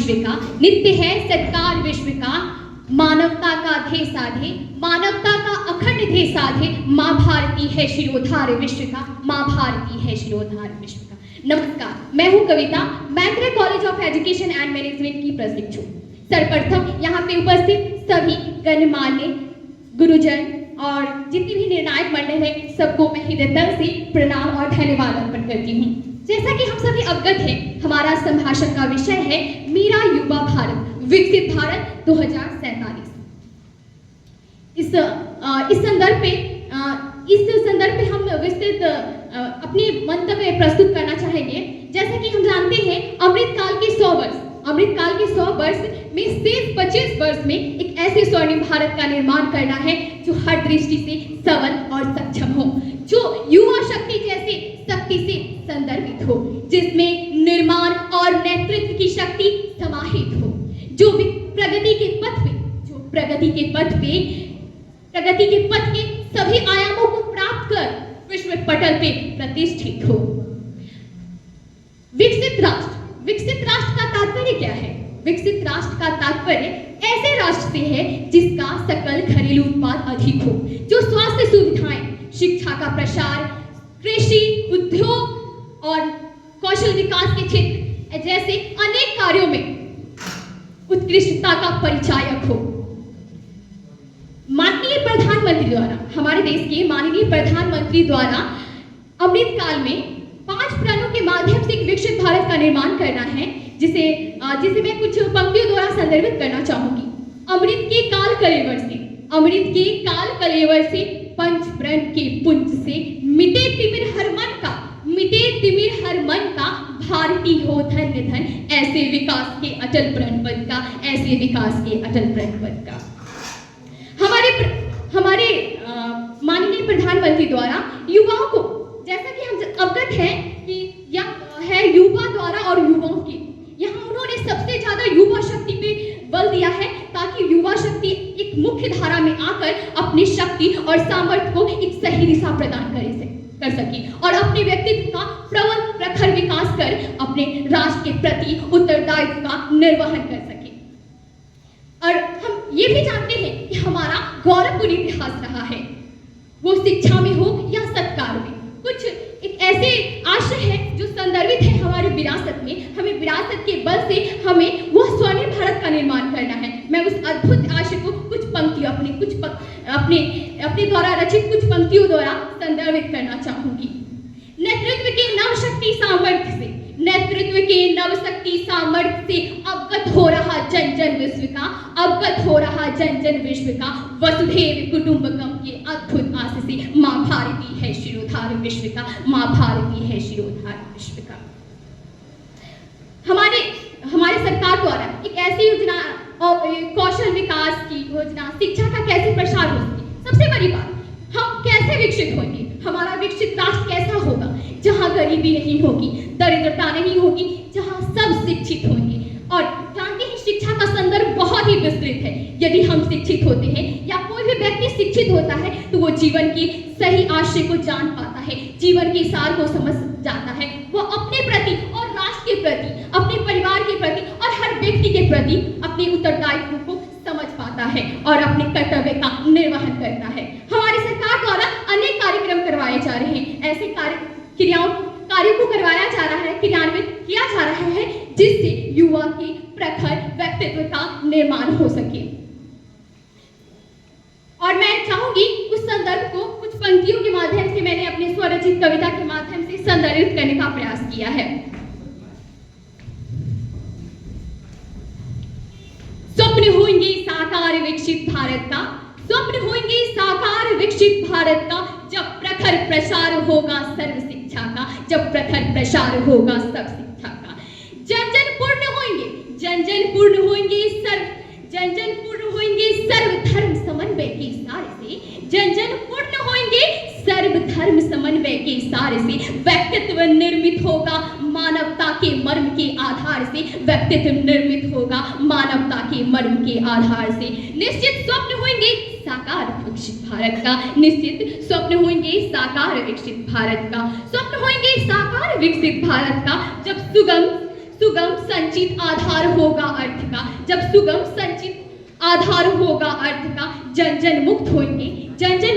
विश्व का, नित्य है सत्कार विश्व का, मानवता का ध्येय साधे, मानवता का अखंड ध्येय साधे, माँ भारती है शिरोधार्य विश्व का, माँ भारती है शिरोधार्य विश्व का। नमस्कार, मैं हूँ Kavita, Maitreya college of education and management की प्रशिक्षु। सर्वप्रथम यहाँ पे उपस्थित सभी गणमान्य गुरुजन और जितनी भी निर्णायक मंडल है, सबको मैं हृदय से प्रणाम और धन्यवाद अर्पण करती हूँ। जैसा कि हम सभी अवगत हैं, हमारा संभाषण का विषय है मेरा युवा भारत, विकसित भारत 2047। इस संदर्भ पे हम विस्तृत अपने मंतव्य प्रस्तुत करना चाहेंगे। जैसा कि हम जानते हैं, अमृतकाल के 100 वर्ष में शेष 25 वर्ष में एक ऐसे स्वर्णिम भारत का निर्माण करना है जो हर दृष्टि से सबल और सक्षम हो, जो युवा शक्ति जैसे शक्ति से संदर्भित हो, जिसमें निर्माण और नेतृत्व की शक्ति समाहित हो, जो प्रगति के पथ के सभी आयामों को प्राप्त कर विश्व पटल पे प्रतिष्ठित हो। विकसित राष्ट्र का तात्पर्य क्या है? विकसित राष्ट्र का तात्पर्य ऐसे राष्ट्र से है जिसका सकल घरेलू उत्पाद अधिक हो, जो स्वास्थ्य सुविधाएं, शिक्षा का प्रसार, कृषि, उद्योग और कौशल विकास के क्षेत्र जैसे अनेक कार्यों में उत्कृष्टता का परिचायक हो। माननीय प्रधानमंत्री द्वारा, हमारे देश के माननीय प्रधानमंत्री द्वारा अमृतकाल में 5 प्रणों के माध्यम से एक विकसित भारत का निर्माण करना है, जिसे मैं कुछ पंक्तियों द्वारा संदर्भित करना चाहूंगी। अमृत के काल कलेवर से पंच प्रण के पुंज से मिटे तिमिर हर मन का भारती हो धन्य धन, ऐसे विकास के अटल प्रण पद का। हमारे माननीय प्रधानमंत्री द्वारा युवाओं को, जैसा कि हम अवगत हैं कि युवा द्वारा और युवाओं की, यहाँ उन्होंने सबसे ज्यादा युवा शक्ति पे बल दिया है, ताकि युवा शक्ति एक मुख्य धारा में आकर अपनी शक्ति और सामर्थ्य को एक सही दिशा प्रदान कर सके और अपने व्यक्तित्व का प्रबल प्रखर विकास कर अपने राष्ट्र के प्रति उत्तरदायित्व का निर्वहन कर सके। और हम ये भी जानते हैं कि हमारा गौरवपूर्ण इतिहास रहा है, वो शिक्षा में हो या सत्कार में। कुछ एक ऐसे आशय है जो संदर्भित है हमारी विरासत में, हमें विरासत के बल से हमें वो स्वर्णिम भारत का निर्माण करना है। मैं उस अद्भुत आशय को कुछ पंक्तियों अपने द्वारा रचित कुछ पंक्तियों द्वारा संदर्भित करना चाहूंगी। नेतृत्व के नव शक्ति सामर्थ्य से अवगत हो रहा जन जन विश्व का, वसुधैव कुटुंबकम के अद्भुत आशय से माँ भारती है शिरोधार्य विश्व का, माँ भारती है शिरोधार्य विश्व का। हमारे सरकार द्वारा एक ऐसी योजना और कौशल विकास की योजना, शिक्षा का कैसे प्रसार हो सके। सबसे बड़ी बात, हम कैसे विकसित होंगे, हमारा विकसित राष्ट्र कैसा होगा, जहाँ गरीबी नहीं होगी, दरिद्रता नहीं होगी, जहाँ सब शिक्षित होंगे। और जानते हैं, शिक्षा का संदर्भ बहुत ही विस्तृत है। यदि हम शिक्षित होते हैं या कोई भी व्यक्ति शिक्षित होता है तो वो जीवन के सही आशय को जान पाता है, जीवन के सार को समझ जाता है, वो अपने प्रति और राष्ट्र के प्रति, अपने परिवार के प्रति और हर व्यक्ति के प्रति अपने उत्तरदायित्व को समझ पाता है और अपने कर्तव्य का निर्वहन करता है। हमारी सरकार द्वारा अनेक कार्यक्रम करवाए जा रहे हैं, ऐसे कार्यों को करवाया जा रहा है, क्रियान्वित किया जा रहा है, जिससे युवा के प्रखर व्यक्तित्व का निर्माण हो सके। और मैं चाहूंगी उस संदर्भ को कुछ पंक्तियों के माध्यम से, मैंने अपने स्वरचित कविता के माध्यम से संदर्भित करने का प्रयास किया है। स्वप्न होंगे साकार विकसित भारत का, स्वप्न होंगे साकार विकसित भारत का, जब प्रखर प्रसार होगा सर्व शिक्षा का, जब प्रखर प्रसार होगा सब शिक्षा का। जन जन पूर्ण होंगे सर्व धर्म समन्वय के सार से, जन जन पूर्ण होंगे सर्व धर्म समन्वय के सार से, व्यक्तित्व निर्मित होगा मानवता के मर्म के आधार से, व्यक्तित्व निर्मित होगा मानवता के मर्म के आधार से। निश्चित स्वप्न होंगे साकार विकसित भारत का, निश्चित स्वप्न होंगे साकार विकसित भारत का, स्वप्न होंगे साकार विकसित भारत का, जब सुगम संचित आधार होगा अर्थ का, जब सुगम संचित आधार होगा अर्थ का, जन जन मुक्त होंगे, जन जन